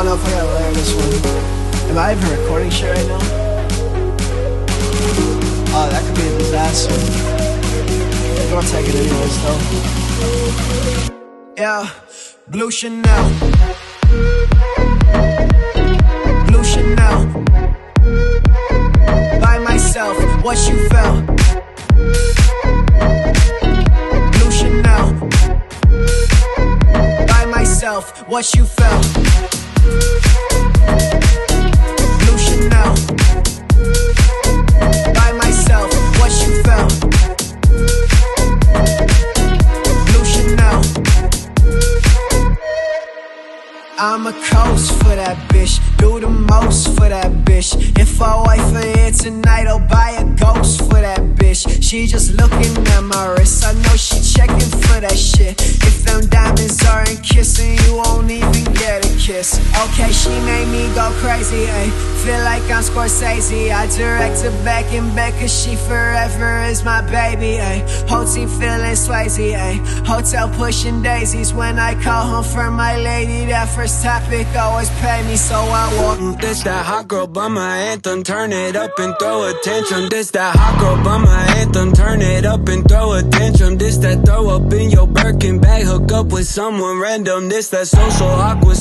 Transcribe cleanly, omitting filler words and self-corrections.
don't know if I gotta layer this one. Am I even recording shit right now? Oh, that could be a disaster. I'm gonna take it anyways though. Yeah, Blue Chanel. Blue Chanel. By myself, what you felt. Blue Chanel. By myself, what you felt. Blue Chanel. By myself, what you felt. Blue Chanel. I'm a coast for that bitch, do the most for that bitch. If I wait for it tonight, I'll buy a ghost for that bitch. She just looking at my wrist, I know she checking for that shit. If them diamonds aren't kissing, you won't even get a kiss. Okay, she made me go crazy, ayy. Feel like I'm Scorsese, I direct her back and back, cause she forever is my baby, ayy. Whole team feeling Swayze, ayy. Hotel pushing daisies when I call home for my lady. That first topic always pay me, so I walk. This that hot girl by my anthem, turn it up and throw attention. This that hot girl by my anthem, turn it up and throw attention. This that throw up in your Birkin bag, hook up with someone random. This that so awkward.